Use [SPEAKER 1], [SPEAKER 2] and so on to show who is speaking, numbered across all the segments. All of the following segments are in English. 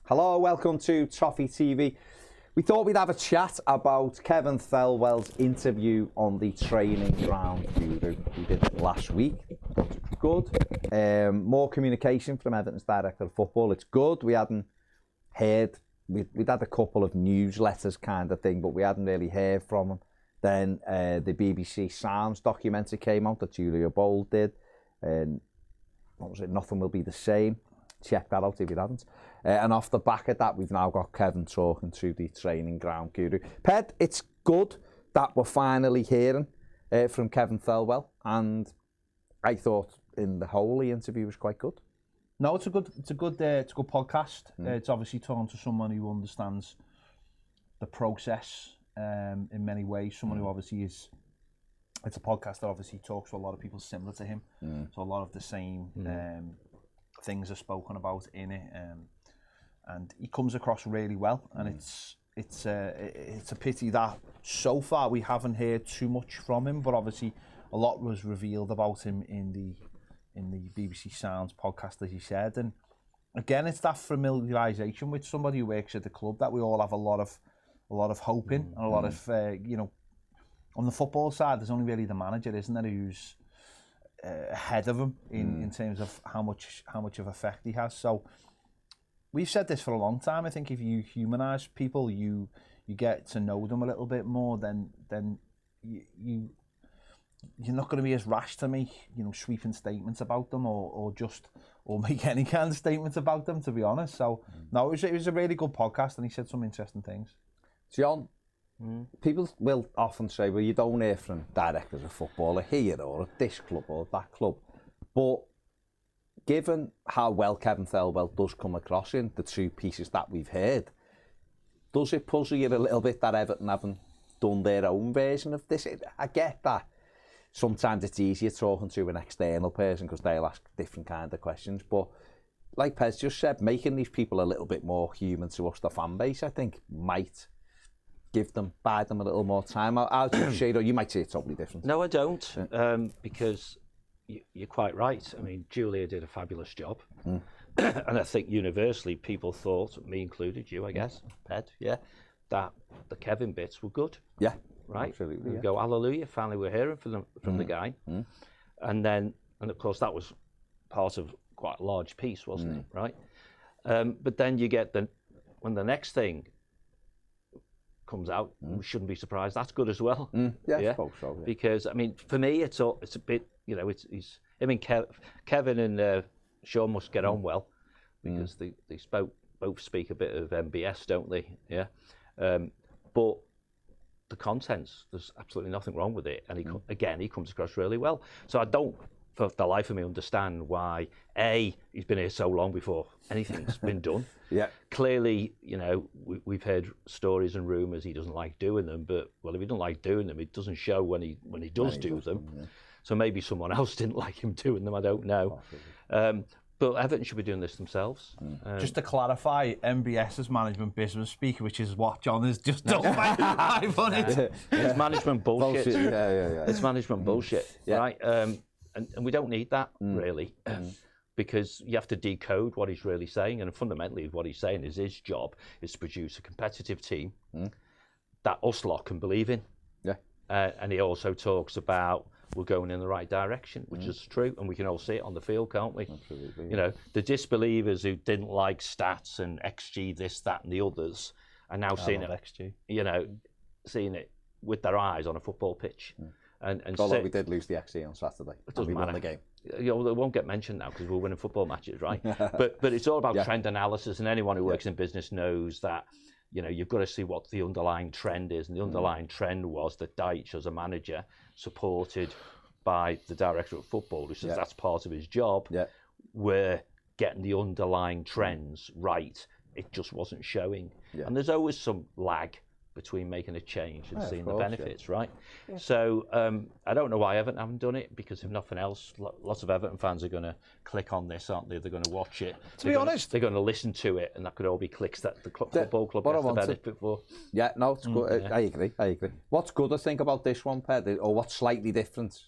[SPEAKER 1] Hello, welcome to Toffee TV. We thought we'd have a chat about Kevin Thelwell's interview on the training ground guru. We did it last week. Good. More communication from Everton's director of football. It's good. We hadn't heard, we'd had a couple of newsletters kind of thing, but we hadn't really heard from him. Then the BBC Sounds documentary came out that Julia Bold did. And what was it? Nothing Will Be the Same. Check that out if you hadn't. And off the back of that, we've now got Kevin talking to the training ground guru. Ped, it's good that we're finally hearing from Kevin Thelwell, and I thought in the whole the interview was quite good.
[SPEAKER 2] No, it's a good podcast. It's obviously talking to someone who understands the process in many ways. Someone who obviously is. It's a podcast that obviously talks to a lot of people similar to him. So a lot of the same things are spoken about in it, and he comes across really well. And it's a pity that so far we haven't heard too much from him. But obviously, a lot was revealed about him in the BBC Sounds podcast, as he said. And again, it's that familiarisation with somebody who works at the club that we all have a lot of hope in, and a lot of on the football side, there's only really the manager, isn't there, who's ahead of him in terms of how much of effect he has. So we've said this for a long time. I think if you humanise people, you get to know them a little bit more, then you're not going to be as rash to make sweeping statements about them or make any kind of statements about them, to be honest. So no, it was a really good podcast, and he said some interesting things.
[SPEAKER 1] John, people will often say, well, you don't hear from directors of football here or at this club or that club. But given how well Kevin Thelwell does come across in the two pieces that we've heard, does it puzzle you a little bit that Everton haven't done their own version of this? I get that. Sometimes it's easier talking to an external person because they'll ask different kind of questions. But like Pez just said, making these people a little bit more human to us, the fan base, I think, might buy them a little more time. How do you say, you might say it's totally different.
[SPEAKER 3] No, I don't, because you're quite right. I mean, Julia did a fabulous job, and I think universally people thought, me included, you, I guess, Ped, that the Kevin bits were good.
[SPEAKER 1] Yeah,
[SPEAKER 3] right.
[SPEAKER 1] Absolutely.
[SPEAKER 3] We go, hallelujah! Finally, we're hearing from the guy, and of course that was part of quite a large piece, wasn't it? Right. But then you get when the next thing comes out, we shouldn't be surprised. That's good as well.
[SPEAKER 1] Yeah, I suppose so. Yeah.
[SPEAKER 3] Because I mean, for me, it's a bit, Kevin and Sean must get on well, because they both speak a bit of MBS, don't they? Yeah. But the contents, there's absolutely nothing wrong with it, and he comes across really well. So I don't, for the life of me, understand why he's been here so long before anything's been done.
[SPEAKER 1] Yeah.
[SPEAKER 3] Clearly, we've heard stories and rumours he doesn't like doing them, but well, if he doesn't like doing them, it doesn't show when he does do them. Yeah. So maybe someone else didn't like him doing them. I don't know. But Everton should be doing this themselves.
[SPEAKER 2] Just to clarify, MBS is management business speak, which is what John has just done. 5 on it.
[SPEAKER 3] It's management bullshit.
[SPEAKER 1] Yeah.
[SPEAKER 3] It's management bullshit, right? And we don't need that, really, because you have to decode what he's really saying. And fundamentally, what he's saying is his job is to produce a competitive team that us lot can believe in.
[SPEAKER 1] Yeah.
[SPEAKER 3] And he also talks about we're going in the right direction, which is true. And we can all see it on the field, can't we? Absolutely. The disbelievers who didn't like stats and XG, this, that, and the others, are now seeing it,
[SPEAKER 2] XG.
[SPEAKER 3] Seeing it with their eyes on a football pitch. And
[SPEAKER 1] although we did lose the XG on Saturday,
[SPEAKER 3] it doesn't matter.
[SPEAKER 1] Won the game.
[SPEAKER 3] They won't get mentioned now because we're winning football matches, right? but it's all about trend analysis, and anyone who works in business knows that you've got to see what the underlying trend is, and the underlying trend was that Dyche, as a manager, supported by the director of football, who says that's part of his job. We're getting the underlying trends right. It just wasn't showing, and there's always some lag between making a change and seeing the benefits, right? Yeah. So I don't know why Everton haven't done it, because if nothing else, lots of Everton fans are going to click on this, aren't they? They're going to watch it.
[SPEAKER 2] To be honest,
[SPEAKER 3] they're going to listen to it, and that could all be clicks that the football club gets the benefit for.
[SPEAKER 1] Yeah, no, it's good. I agree. What's good, I think, about this one, Ped, or what's slightly different,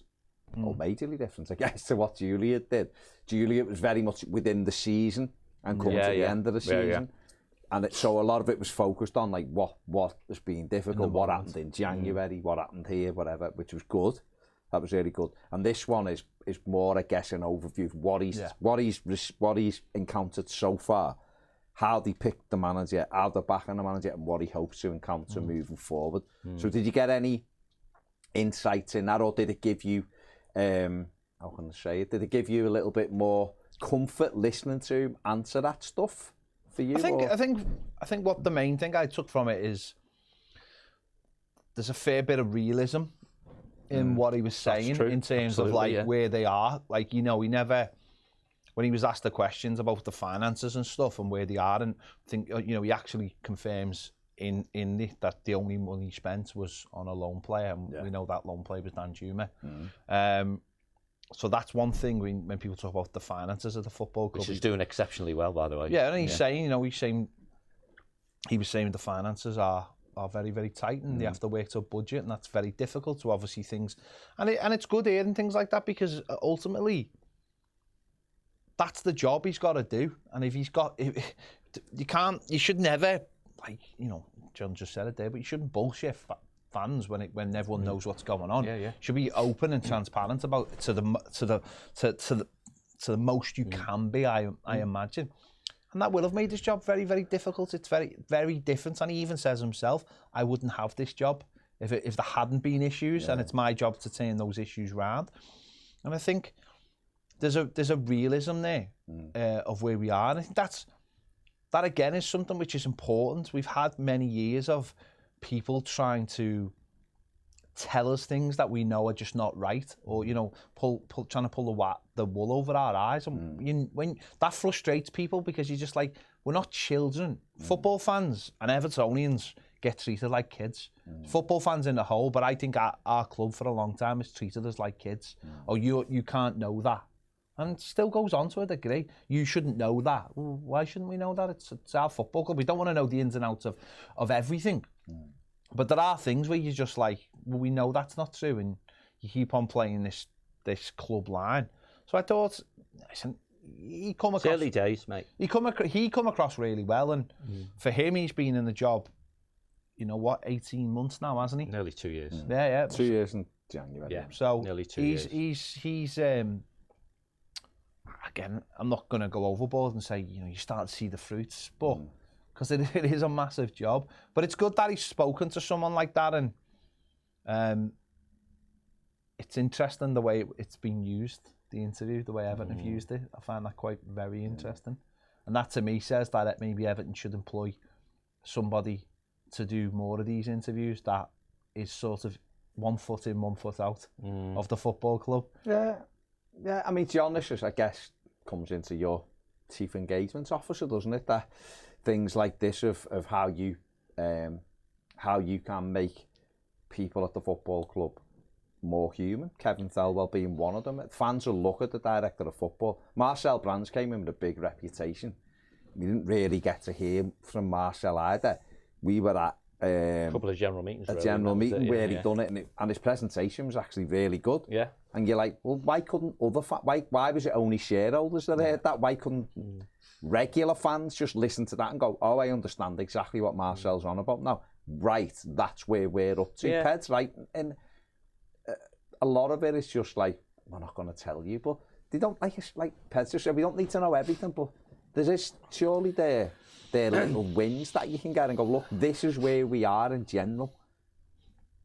[SPEAKER 1] or majorly different, I guess, to what Julia did. Julia was very much within the season and coming to the end of the season. So a lot of it was focused on like what has been difficult, what happened in January, what happened here, whatever, which was good. That was really good. And this one is more, I guess, an overview of what he's encountered so far, how they picked the manager, how they're backing the manager, and what he hopes to encounter moving forward. So did you get any insights in that, or did it give you, how can I say it? Did it give you a little bit more comfort listening to him answer that stuff for you?
[SPEAKER 2] I think what the main thing I took from it is there's a fair bit of realism in what he was saying in terms of like where they are. Like, you know, he never, when he was asked the questions about the finances and stuff and where they are, and I think, you know, he actually confirms in it that the only money spent was on a loan player, and we know that loan player was Dan Juma. So that's one thing when people talk about the finances of the football club.
[SPEAKER 3] Which is doing exceptionally well, by the way.
[SPEAKER 2] Yeah, and he's saying, you know, he was saying the finances are very, very tight, and they have to work to a budget, and that's very difficult to obviously things. And it's good hearing things like that, because ultimately that's the job he's got to do. And if you should never, like, you know, John just said it there, but you shouldn't bullshit fans when everyone knows what's going on. You should be open and transparent about it to the most you can be, I imagine. And that will have made this job very, very difficult. It's very, very different. And he even says himself, I wouldn't have this job if there hadn't been issues, and it's my job to turn those issues round. And I think there's a realism there of where we are. And I think that again is something which is important. We've had many years of people trying to tell us things that we know are just not right, or, you know, trying to pull the wool over our eyes. And when that frustrates people, because you're just like, we're not children. Football fans and Evertonians get treated like kids. Football fans in the whole, but I think our club for a long time has treated us like kids. Oh, you can't know that. And it still goes on to a degree. You shouldn't know that. Well, why shouldn't we know that? It's our football club. We don't want to know the ins and outs of everything. But there are things where you're just like, well, we know that's not true, and you keep on playing this club line. So I thought, listen, he come across... It's
[SPEAKER 3] early days, mate.
[SPEAKER 2] He come across really well, and for him, he's been in the job, you know what, 18 months now, hasn't he?
[SPEAKER 3] Nearly 2 years.
[SPEAKER 2] Yeah.
[SPEAKER 1] 2 years in January.
[SPEAKER 3] Yeah,
[SPEAKER 2] so
[SPEAKER 3] nearly 2 years.
[SPEAKER 2] He's again, I'm not going to go overboard and say, you know, you start to see the fruits, but... because it is a massive job. But it's good that he's spoken to someone like that, and it's interesting the way it's been used, the interview, the way Everton have used it. I find that quite very interesting. And that to me says that maybe Everton should employ somebody to do more of these interviews that is sort of 1 foot in, 1 foot out of the football club. Yeah.
[SPEAKER 1] I mean, John, this is, I guess, comes into your chief engagement officer, doesn't it? That things like this of how you can make people at the football club more human. Kevin Thelwell being one of them. Fans will look at the director of football. Marcel Brands came in with a big reputation. We didn't really get to hear from Marcel either. We were at
[SPEAKER 3] a couple of general meetings.
[SPEAKER 1] A general meeting where he'd done it, and his presentation was actually really good.
[SPEAKER 3] Yeah.
[SPEAKER 1] And you're like, well, why couldn't why was it only shareholders that heard that? Why couldn't regular fans just listen to that and go, oh, I understand exactly what Marcel's on about now. Right, that's where we're up to, Peds, right? And a lot of it is just like, we're not going to tell you, but they don't, like Peds just said, we don't need to know everything, but there's surely there little wins that you can get and go, look, this is where we are in general.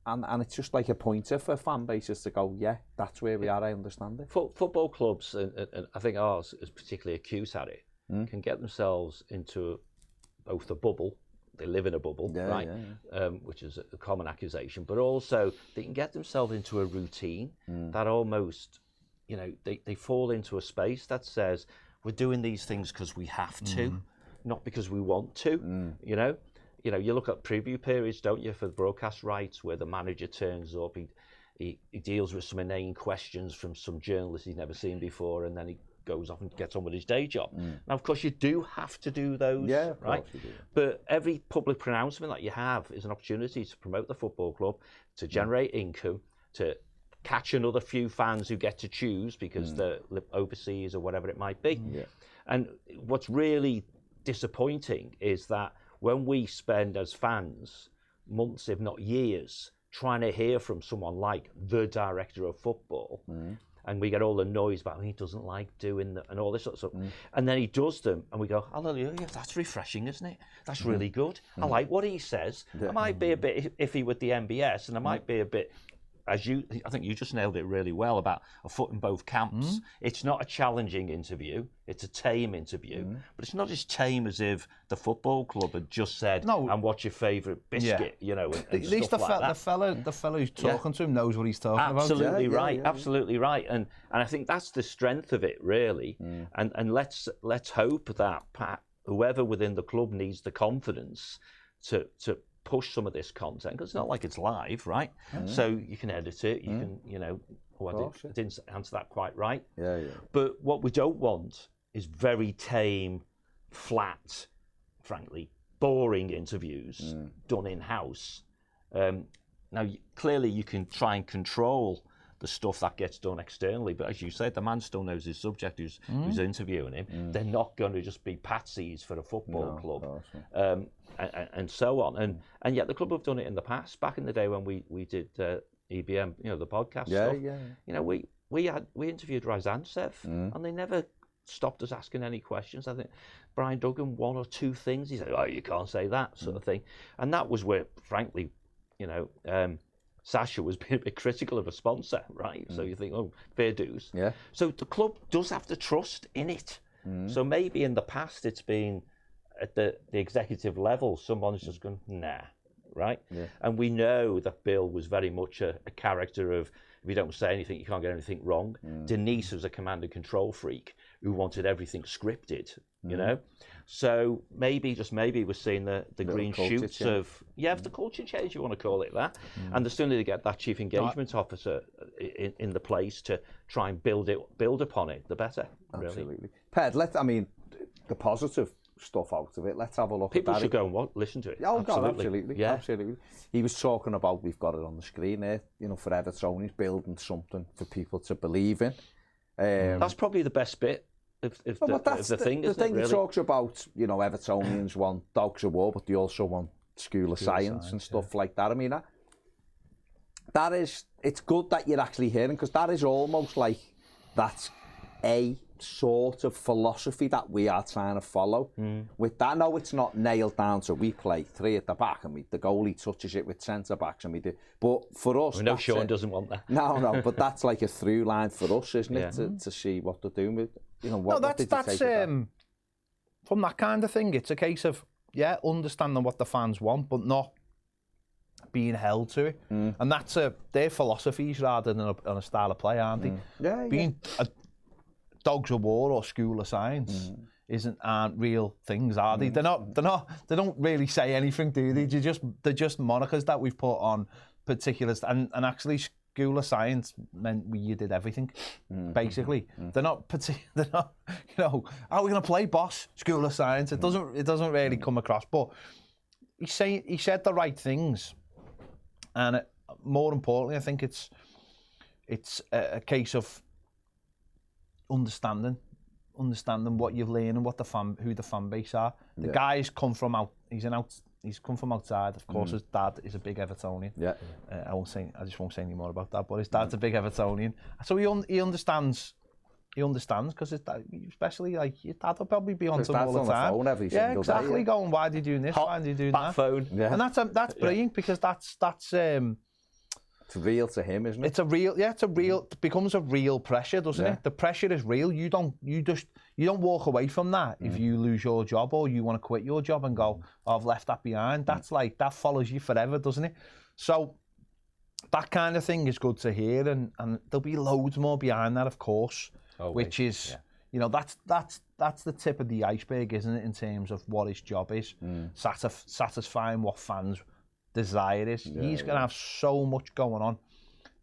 [SPEAKER 1] And it's just like a pointer for fan bases to go, yeah, that's where we are, I understand it.
[SPEAKER 3] Football clubs, and I think ours is particularly acute at it, can get themselves into both a bubble, they live in a bubble, right? Which is a common accusation, but also they can get themselves into a routine that almost, you know, they fall into a space that says, we're doing these things because we have to, not because we want to, you know? You know, you look at preview periods, don't you, for the broadcast rights, where the manager turns up, he deals with some inane questions from some journalists he's never seen before, and then he goes off and gets on with his day job. Now, of course, you do have to do those, right? But every public pronouncement that you have is an opportunity to promote the football club, to generate income, to catch another few fans who get to choose because they're overseas or whatever it might be. And what's really disappointing is that when we spend as fans months, if not years, trying to hear from someone like the director of football, and we get all the noise about he doesn't like doing and all this sort of stuff, and then he does them, and we go, hallelujah, that's refreshing, isn't it? That's really good. I like what he says. I might be a bit iffy with the MBS, and I might be a bit, I think you just nailed it really well about a foot in both camps. It's not a challenging interview, it's a tame interview, but it's not as tame as if the football club had just said, and what's your favourite biscuit, you know, and
[SPEAKER 2] at least
[SPEAKER 3] stuff like that.
[SPEAKER 2] the fellow who's talking to him knows what he's talking about.
[SPEAKER 3] Absolutely right, absolutely right. And I think that's the strength of it, really. And let's hope that whoever within the club needs the confidence to push some of this content, because it's not like it's live, right? So you can edit it, you can, you know, I didn't answer that quite right. But what we don't want is very tame, flat, frankly, boring interviews done in-house. Now, clearly you can try and control the stuff that gets done externally, but as you said, the man still knows his subject who's interviewing him. They're not going to just be patsies for a football club, and so on. And yet the club have done it in the past. Back in the day when we did EBM, you know, the podcast stuff. You know, we interviewed Ryzantsev, and they never stopped us asking any questions. I think Brian Duggan, one or two things he said, "Oh, you can't say that," sort of thing, and that was where, frankly, you know. Sasha was being a bit critical of a sponsor, right? So you think, oh, fair dues. So the club does have to trust in it. So maybe in the past it's been at the executive level, someone's just gone, nah, right? And we know that Bill was very much a character of, if you don't say anything, you can't get anything wrong. Denise was a command and control freak who wanted everything scripted, you know? So maybe, just maybe, we're seeing the green shoots of the culture change, you want to call it that. And the sooner they get that chief engagement officer in the place to try and build upon it, the better. Absolutely. Really.
[SPEAKER 1] Ped, the positive stuff out of it. Let's have a look.
[SPEAKER 3] People
[SPEAKER 1] at
[SPEAKER 3] should go and listen to it.
[SPEAKER 1] Oh, absolutely. Absolutely. He was talking about, we've got it on the screen there, you know, for Everton, he's building something for people to believe in.
[SPEAKER 3] That's probably the best bit. The thing
[SPEAKER 1] he talks about, you know, Evertonians want dogs of war, but they also want school of science and stuff like that. I mean, it's good that you're actually hearing, because that is almost like that's a sort of philosophy that we are trying to follow. With that, no, it's not nailed down to we play three at the back and the goalie touches it with centre backs and we do. But for us,
[SPEAKER 3] no, Sean doesn't want that.
[SPEAKER 1] No, but that's like a through line for us, isn't it? To see what they're doing with, you know, what did they take
[SPEAKER 2] from that kind of thing. It's a case of understanding what the fans want, but not being held to it, and that's their philosophies rather than a style of play, aren't they? Being a dogs of war or school of science aren't real things, are they? They don't really say anything, do they? They're just monikers that we've put on particulars, and actually school of science meant you did everything, basically. They're not, you know, are we going to play boss school of science? It doesn't really come across, but he said the right things, and more importantly, I think it's a case of understanding what you've learned and what who the fan base are. The guy's come from he's come from outside. Of course, his dad is a big Evertonian. I just won't say any more about that. But his dad's a big Evertonian, so he understands. He understands, because especially like your dad will probably be on to him all the time.
[SPEAKER 1] Phone every single day,
[SPEAKER 2] going, why are you doing this? Why are you doing that?
[SPEAKER 3] Phone.
[SPEAKER 2] And that's brilliant, because that's
[SPEAKER 1] it's real to him, isn't it?
[SPEAKER 2] It's a real, it becomes a real pressure, doesn't it? The pressure is real. You don't walk away from that if you lose your job or you want to quit your job and go, oh, I've left that behind. That's like, that follows you forever, doesn't it? So that kind of thing is good to hear, and there'll be loads more behind that, of course, which is, you know, that's the tip of the iceberg, isn't it, in terms of what his job is, satisfying what fans' desire is. He's going to have so much going on.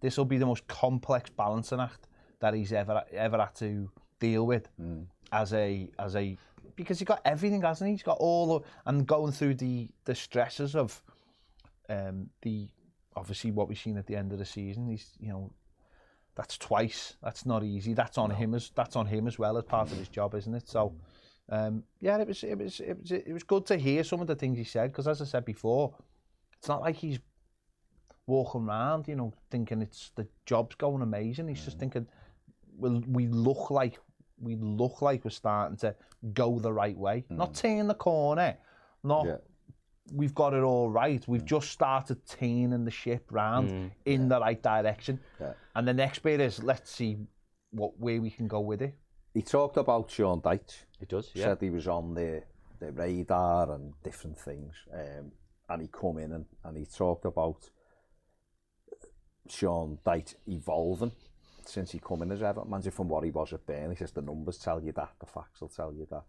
[SPEAKER 2] This will be the most complex balancing act that he's ever had to deal with as a because he's got everything, hasn't he? He's got and going through the stresses of the obviously what we've seen at the end of the season. He's, you know, that's twice. That's not easy. That's on him as well as part of his job, isn't it? So Yeah, it was good to hear some of the things he said, because as I said before, it's not like he's walking around, you know, thinking the job's going amazing. He's just thinking, well, we look like we're starting to go the right way, not turn the corner, we've got it all right. We've just started turning the ship round in the right direction. Yeah. And the next bit is, let's see where we can go with it.
[SPEAKER 1] He talked about Sean Dyche.
[SPEAKER 3] He does, yeah.
[SPEAKER 1] Said he was on the radar and different things. And he come in and he talked about Sean Dyche evolving since he come in as Everton manager from what he was at Burnley. He says the numbers tell you that, the facts will tell you that,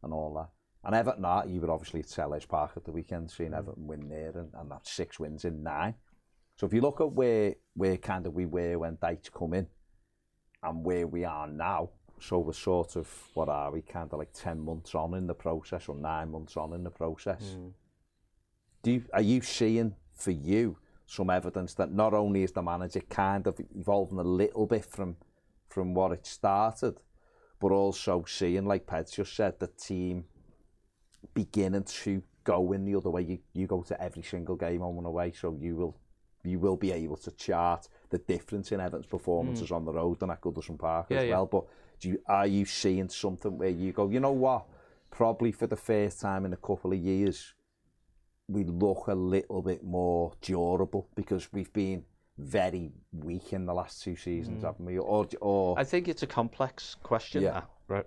[SPEAKER 1] and all that. And Everton, you were obviously at Selhurst Park at the weekend, seeing Everton win there, and that's 6 wins in 9. So if you look at where kind of we were when Dyche come in, and where we are now, so we're sort of, what are we, kind of like 10 months on in the process, or 9 months on in the process. Are you seeing, for you, some evidence that not only is the manager kind of evolving a little bit from what it started, but also seeing, like Ped's just said, the team beginning to go in the other way? You go to every single game home and away, so you will be able to chart the difference in Everton's performances on the road and at Goodison Park as well. But are you seeing something where you go, you know what, probably for the first time in a couple of years, we look a little bit more durable, because we've been very weak in the last 2 seasons, haven't we? Or
[SPEAKER 3] I think it's a complex question,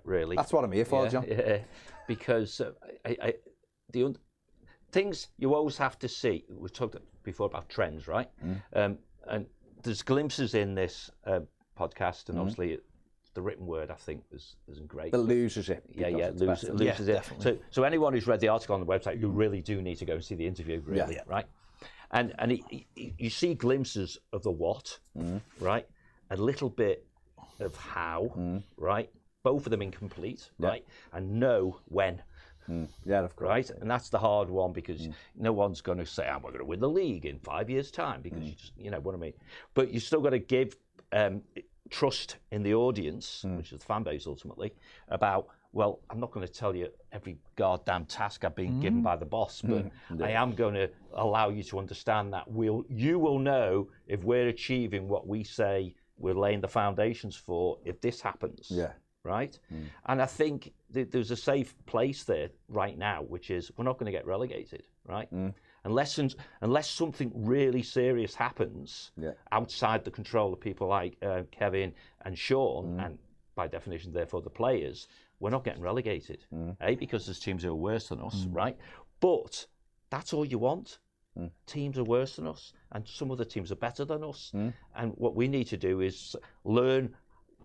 [SPEAKER 3] really.
[SPEAKER 1] That's what I'm here for, John.
[SPEAKER 3] Yeah, because the things you always have to see. We talked before about trends, right? And there's glimpses in this podcast, and obviously the written word, I think, isn't great.
[SPEAKER 1] But loses it.
[SPEAKER 3] Loses it. So anyone who's read the article on the website, you really do need to go and see the interview, really, right? And you see glimpses of the what, right? A little bit of how, right? Both of them incomplete, right? And know when.
[SPEAKER 1] Yeah, of course.
[SPEAKER 3] Right? And that's the hard one, because no one's going to say, we're going to win the league in 5 years' time, because you know what I mean. But you still got to give trust in the audience, which is the fan base ultimately, about, well, I'm not going to tell you every goddamn task I've been given by the boss, but I am going to allow you to understand that you will know if we're achieving what we say we're laying the foundations for, if this happens. Yeah. Right? And I think there's a safe place there right now, which is we're not going to get relegated, right? Unless something really serious happens outside the control of people like Kevin and Sean, and by definition, therefore, the players, we're not getting relegated, because there's teams who are worse than us, right? But that's all you want. Teams are worse than us, and some other teams are better than us. And what we need to do is learn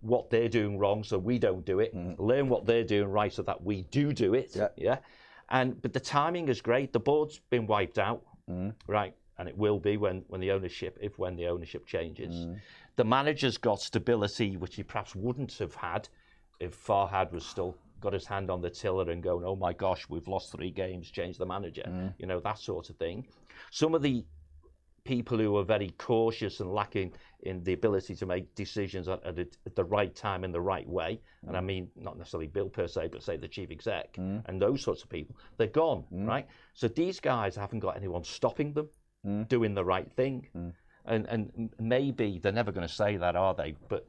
[SPEAKER 3] what they're doing wrong so we don't do it, learn what they're doing right so that we do it. But the timing is great. The board's been wiped out, right? And it will be when the ownership changes. The manager's got stability, which he perhaps wouldn't have had if Farhad was still got his hand on the tiller and going, oh my gosh, we've lost 3 games, change the manager, you know, that sort of thing. Some of the people who are very cautious and lacking in the ability to make decisions at the right time in the right way, and I mean not necessarily Bill per se, but say the chief exec and those sorts of people, they're gone, right? So these guys haven't got anyone stopping them doing the right thing, and maybe they're never going to say that, are they? But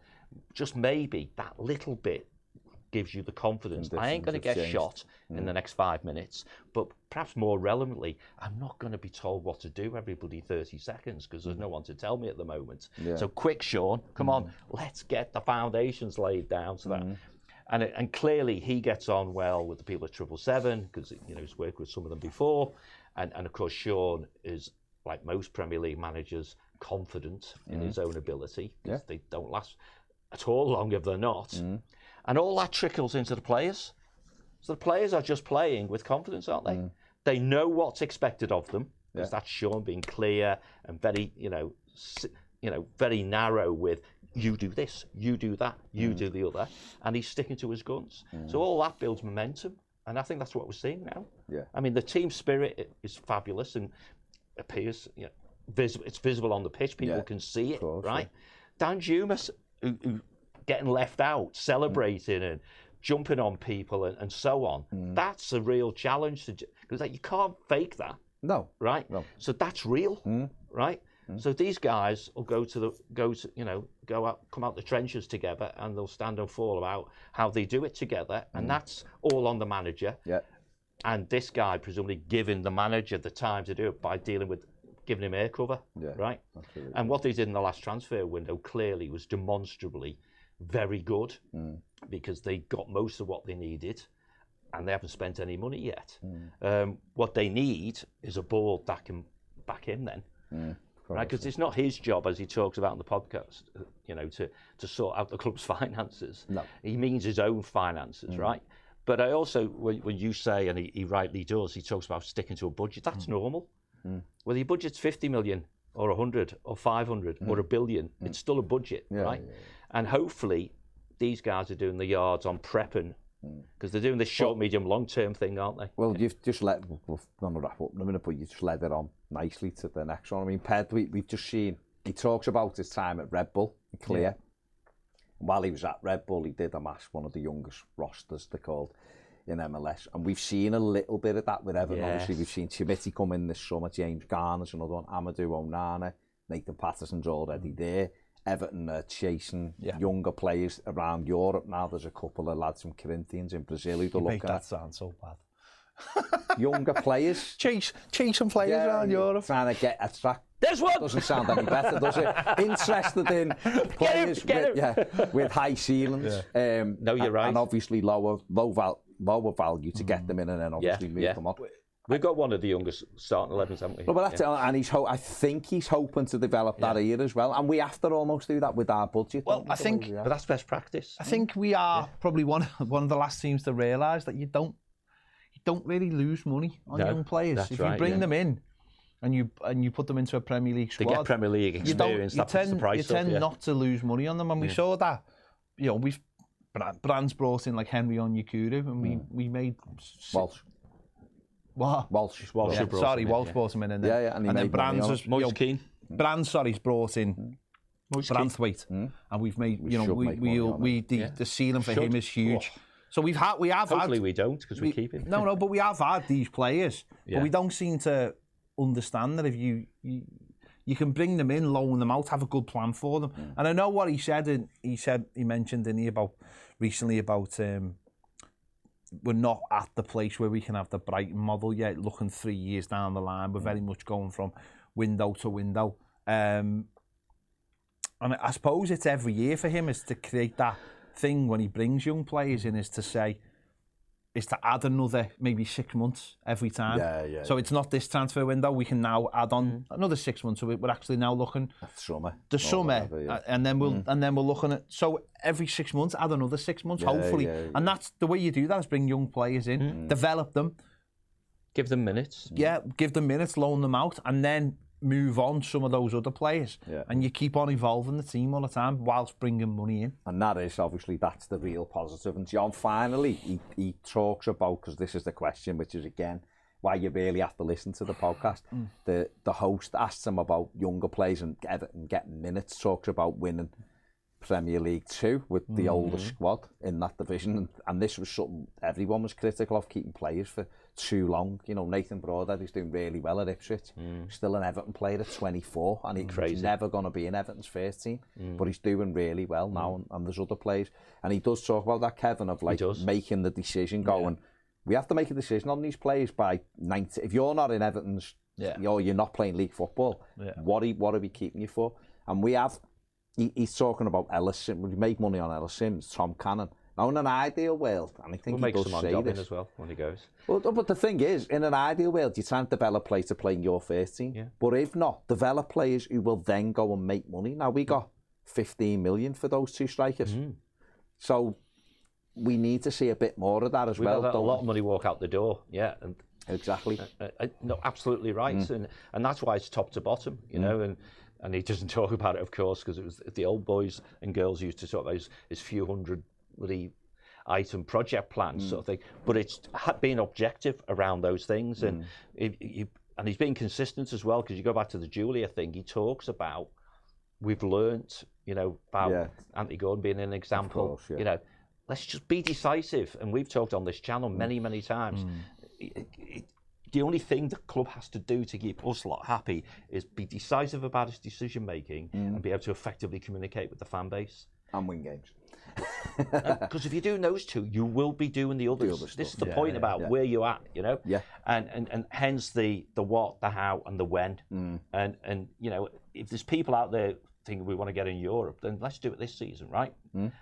[SPEAKER 3] just maybe that little bit gives you the confidence. I ain't going to get shot in the next 5 minutes, but perhaps more relevantly, I'm not going to be told what to do every bloody 30 seconds, because there's no one to tell me at the moment. So quick, Sean, come on, let's get the foundations laid down so that. And clearly he gets on well with the people at 777, because he's worked with some of them before, and of course Sean is, like most Premier League managers, confident in his own ability, because they don't last at all long if they're not. And all that trickles into the players. So the players are just playing with confidence, aren't they? They know what's expected of them, because that's Sean being clear and very, very narrow with, you do this, you do that, you do the other, and he's sticking to his guns. So all that builds momentum, and I think that's what we're seeing now. I mean, the team spirit is fabulous and appears, it's visible on the pitch. People can see it, right? Dan Dumas, who getting left out, celebrating and jumping on people and so on. That's a real challenge because you can't fake that.
[SPEAKER 1] No.
[SPEAKER 3] Right.
[SPEAKER 1] No.
[SPEAKER 3] So that's real. Right. So these guys will go out, come out the trenches together, and they'll stand and fall about how they do it together, and that's all on the manager.
[SPEAKER 1] Yeah.
[SPEAKER 3] And this guy presumably giving the manager the time to do it by giving him air cover.
[SPEAKER 1] Yeah.
[SPEAKER 3] Right.
[SPEAKER 1] Absolutely.
[SPEAKER 3] And what they did in the last transfer window clearly was demonstrably very good because they got most of what they needed. And they haven't spent any money yet. What they need is a board that can back him then, right? Because it's not his job, as he talks about in the podcast, to sort out the club's finances. No. He means his own finances, right? But I also, when you say, and he rightly does, he talks about sticking to a budget. That's normal. Whether your budget's 50 million or 100 or 500 or $1 billion, it's still a budget, right? Yeah. And hopefully, these guys are doing the yards on prepping. Because they're doing this short, medium, long-term thing, aren't they?
[SPEAKER 1] Well, you've just we're going to wrap up in a minute, but you just led it on nicely to the next one. I mean, Ped, we've just seen, he talks about his time at Red Bull, clear. Yeah. While he was at Red Bull, he did amass one of the youngest rosters, they're called, in MLS. And we've seen a little bit of that with Everton. Yes. Obviously, we've seen Chimiti come in this summer, James Garner's another one, Amadou Onana, Nathan Patterson's already there. Everton are chasing younger players around Europe now. There's a couple of lads from Corinthians in Brazil who they're looking at.
[SPEAKER 2] Make that sound so bad.
[SPEAKER 1] Younger players.
[SPEAKER 2] Chasing players around Europe.
[SPEAKER 1] Trying to get attract.
[SPEAKER 3] There's one!
[SPEAKER 1] Doesn't sound any better, does it? Interested in players with high ceilings.
[SPEAKER 3] Yeah. No, you're right.
[SPEAKER 1] And obviously lower value to get them in and then obviously move them on.
[SPEAKER 3] We've got one of the youngest starting 11s, haven't we?
[SPEAKER 1] No, but that's and I think he's hoping to develop that here as well. And we have to almost do that with our budget.
[SPEAKER 2] Well, I think,
[SPEAKER 3] but that's best practice.
[SPEAKER 2] I think we are probably one of the last teams to realise that you don't really lose money on young players if you bring them in and you put them into a Premier League squad.
[SPEAKER 3] They get Premier League experience.
[SPEAKER 2] You tend not to lose money on them, and we saw that. We've brands brought in like Henry Onyekuru, and we made
[SPEAKER 1] Walsh.
[SPEAKER 2] What?
[SPEAKER 1] Walsh
[SPEAKER 2] brought him in, and then Brands was Brands brought in Branthwaite, and we've made the ceiling for him is huge. So we have
[SPEAKER 3] Hopefully
[SPEAKER 2] had.
[SPEAKER 3] we don't because we keep him.
[SPEAKER 2] No, but we have had these players, but we don't seem to understand that if you can bring them in, loan them out, have a good plan for them. And I know what he said. He mentioned recently about. We're not at the place where we can have the Brighton model yet. Looking 3 years down the line, we're very much going from window to window. And I suppose it's every year for him is to create that thing when he brings young players in is to add another maybe 6 months every time. So it's not this transfer window. We can now add on another 6 months. So we're actually now looking the summer, and then we're looking at every 6 months add another 6 months, hopefully. And that's the way you do that is bring young players in, develop them,
[SPEAKER 3] give them minutes.
[SPEAKER 2] Yeah, give them minutes, loan them out, and then move on some of those other players. And you keep on evolving the team all the time whilst bringing money in.
[SPEAKER 1] And that is obviously that's the real positive. And John finally he talks about, because this is the question, which is again why you really have to listen to the podcast. The host asks him about younger players and getting minutes, talks about winning Premier League 2 with the older squad in that division, and this was something everyone was critical of, keeping players for too long. Nathan Broadhead is doing really well at Ipswich, still an Everton player at 24, and he's never going to be in Everton's first team, but he's doing really well now, and there's other players, and he does talk about that, Kevin, of making the decision going, we have to make a decision on these players by 90. If you're not in Everton's, you're not playing league football, what are we keeping you for? And we have, he's talking about Ellis, we make money on Ellis Sims, Tom Cannon. Now, in an ideal world, and I think
[SPEAKER 3] we'll
[SPEAKER 1] he does say this
[SPEAKER 3] as well when he goes.
[SPEAKER 1] Well, but the thing is, in an ideal world, you try and develop players to play in your first team. But if not, develop players who will then go and make money. Now, we got 15 million for those two strikers. So we need to see a bit more of that as well.
[SPEAKER 3] Let a lot of money walk out the door, and
[SPEAKER 1] exactly.
[SPEAKER 3] No, absolutely right, and that's why it's top to bottom, and he doesn't talk about it, of course, because it was the old boys and girls used to talk about his few hundred item project plans sort of thing, but it's being objective around those things, and he's being consistent as well, because you go back to the Julia thing, he talks about we've learnt, about Anthony Gordon being an example, let's just be decisive. And we've talked on this channel many times. The only thing the club has to do to keep us lot happy is be decisive about its decision making and be able to effectively communicate with the fan base.
[SPEAKER 1] And win games.
[SPEAKER 3] Because if you do those two, you will be doing the others. This is the point about where you're at, you know?
[SPEAKER 1] Yeah.
[SPEAKER 3] And hence the what, the how, and the when. And you know, if there's people out there thinking we want to get in Europe, then let's do it this season, right?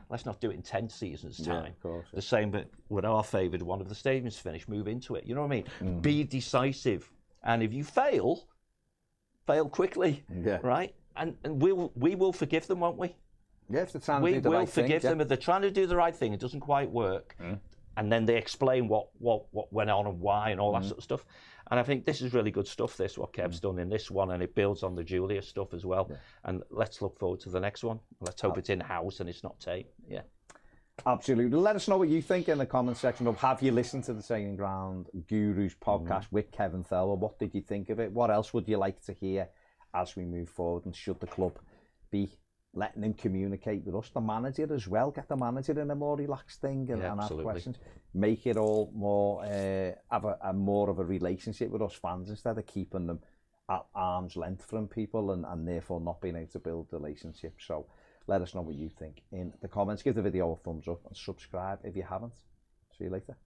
[SPEAKER 3] Let's not do it in 10 seasons' time.
[SPEAKER 1] Yeah, of course,
[SPEAKER 3] The same, but with our favoured one of the stadiums finished, move into it. You know what I mean? Be decisive. And if you fail quickly, right? And we will forgive them, won't we?
[SPEAKER 1] Yeah, if they're trying
[SPEAKER 3] we
[SPEAKER 1] to do the
[SPEAKER 3] will
[SPEAKER 1] right
[SPEAKER 3] forgive
[SPEAKER 1] thing,
[SPEAKER 3] them if they're trying to do the right thing. It doesn't quite work, and then they explain what went on and why and all that sort of stuff. And I think this is really good stuff. This what Kev's done in this one, and it builds on the Julia stuff as well. And let's look forward to the next one. Let's hope it's in house and it's not tape. Yeah.
[SPEAKER 1] Absolutely. Let us know what you think in the comment section of have you listened to the Training Ground Gurus podcast with Kevin Thelwell? What did you think of it? What else would you like to hear as we move forward? And should the club be letting him communicate with us, the manager as well, get the manager in a more relaxed thing and ask questions, make it all more, have a more of a relationship with us fans instead of keeping them at arm's length from people and therefore not being able to build relationships. So let us know what you think in the comments. Give the video a thumbs up and subscribe if you haven't. See you later.